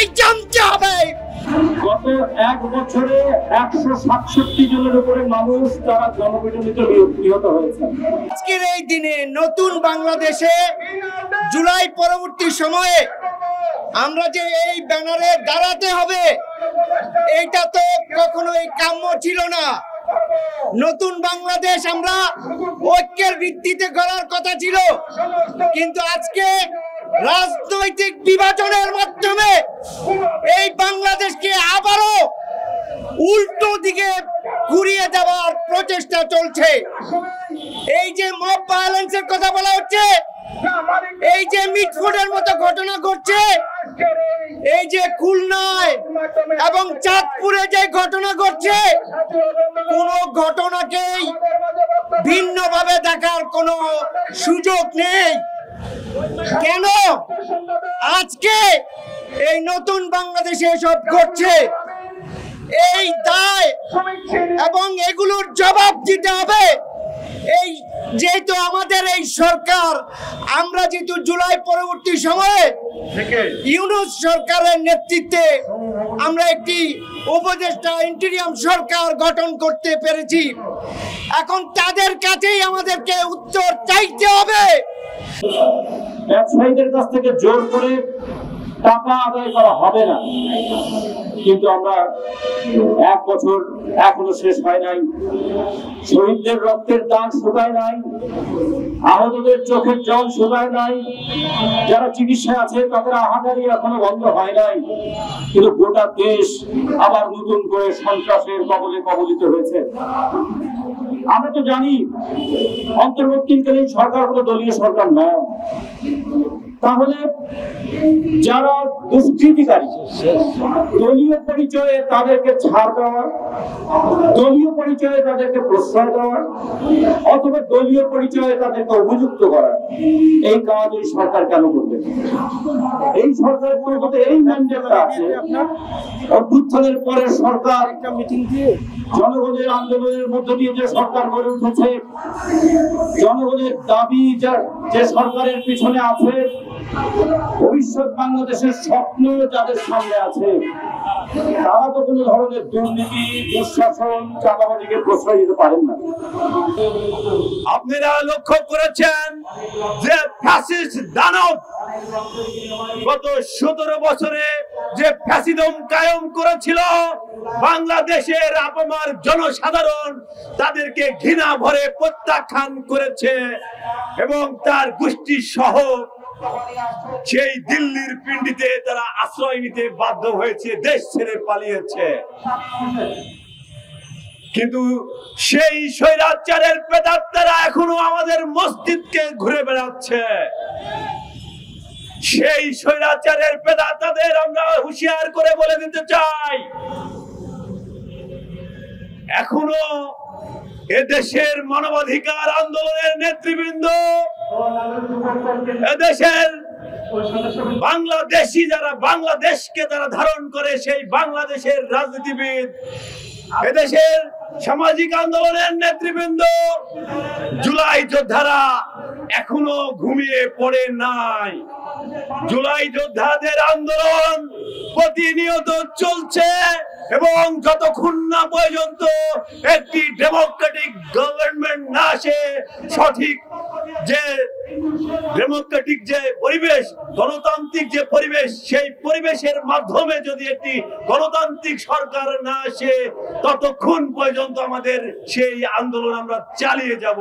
এটাই জানতে হবে। গত এক বছরে 167 জনের উপরে মানুষ তারা জনপিটুনিতে নিহত হয়েছে। আজকের এই দিনে নতুন বাংলাদেশে জুলাই পরবর্তী সময়ে আমরা যে এই ব্যানারে দাঁড়াতে হবে, এইটা তো কখনোই কাম্য ছিল না। নতুন বাংলাদেশ আমরা ঐক্যের ভিত্তিতে গড়ার কথা ছিল, কিন্তু আজকে রাজনৈতিক বিভাজনের মাধ্যমে এই বাংলাদেশকে আবারও উল্টো দিকে ঘুরিয়ে দেওয়ার প্রচেষ্টা চলছে। এই যে মব ভায়োলেন্সের কথা বলা হচ্ছে, এই যে মিটফুটের মতো ঘটনা ঘটছে, এই যে খুলনায় এবং চাঁদপুরে যে ঘটনা ঘটছে, কোন ঘটনাকেই ভিন্নভাবে দেখার কোনো সুযোগ নেই। কেন আজকে এই নতুন বাংলাদেশে এসব ঘটছে? এই দায় এবং এগুলোর জবাব দিতে হবে। এই যেহেতু আমাদের এই সরকার, আমরা যেহেতু জুলাই পরবর্তী সময়ে ইউনূস সরকারের নেতৃত্বে আমরা একটি উপদেষ্টা ইন্টিরিয়াম সরকার গঠন করতে পেরেছি, এখন তাদের কাছেই আমাদেরকে উত্তর চাইতে হবে। ব্যবসায়ীদের কাছ থেকে জোর করে টাকা আদায় করা হবে না, কিন্তু আমরা এক বছর এখনো শেষ হয় নাই, শহীদদের রক্তের দাগ শুকায় নাই, আহতদের চোখের জল শুকায় নাই, যারা চিকিৎসায় আছে তাদের আহাজারি এখনো বন্ধ হয় নাই, কিন্তু গোটা দেশ আবার নতুন করে সন্ত্রাসের কবলে কবলিত হয়েছে। আমরা তো জানি অন্তর্বর্তীকালীন সরকার কোনো দলীয় সরকার নয়, তাহলে যারা দুষ্কৃতিকারী দলীয় পরিচয়ে তাদেরকে ছাড় দেওয়া, দলীয় পরিচয়ে তাদেরকে প্রশ্রয় দেওয়া, অথবা দলীয় পরিচয়ে তাদেরকে অভিযুক্ত করা, এই কাজ এই সরকার কেন করবে? এই সরকারের মধ্যে এই ম্যান্ডেটটা আছে। অভ্যুত্থানের পরে সরকার জনগণের আন্দোলনের মধ্য দিয়ে যে সরকার গড়ে উঠেছে, জনগণের দাবি যে সরকারের পিছনে আছে, ভবিষ্যৎ বাংলাদেশের স্বপ্ন যাদের সামনে আছে, তারা তো কোনো ধরনের দুর্নীতি, দুঃশাসন, চাঁদাবাজিকে প্রশ্রয় দিতে পারেন না। আপনারা লক্ষ্য করেছেন যে ফ্যাসিস্ট দানব গত 17 বছরে যে ফ্যাসিজম কায়েম করেছিল, বাংলাদেশের আপামর জনসাধারণ তাদেরকে ঘৃণা ভরে প্রত্যাখ্যান করেছে এবং তার গোষ্ঠী সহ সেই দিল্লির পিণ্ডিতে তারা আশ্রয় নিতে বাধ্য হয়েছে, দেশ ছেড়ে পালিয়েছে। কিন্তু সেই স্বৈরাচারের প্রেতাত্মারা এখনো আমাদের মসজিদকে ঘুরে বেড়াচ্ছে। সেই স্বৈরাচারের প্রেতাত্মাদের আমরা হুঁশিয়ার করে বলে দিতে চাই, এখনো এদেশের মানবাধিকার আন্দোলনের নেতৃবৃন্দ, এদেশের বাংলাদেশি যারা বাংলাদেশকে যারা ধারণ করে সেই বাংলাদেশের রাজনীতিবিদ, এদেশের সামাজিক আন্দোলনের নেতৃবৃন্দ, জুলাই যোদ্ধারা এখনো ঘুমিয়ে পড়ে নাই। জুলাই যোদ্ধাদের আন্দোলন প্রতিনিয়ত চলছে এবং যতক্ষণ না পর্যন্ত একটি ডেমোক্রেটিক গভর্নমেন্ট না আসে, সঠিক যে ডেমোক্রেটিক যে পরিবেশ, গণতান্ত্রিক যে পরিবেশ, সেই পরিবেশের মাধ্যমে যদি একটি গণতান্ত্রিক সরকার না আসে, ততক্ষণ পর্যন্ত আমাদের সেই আন্দোলন আমরা চালিয়ে যাব।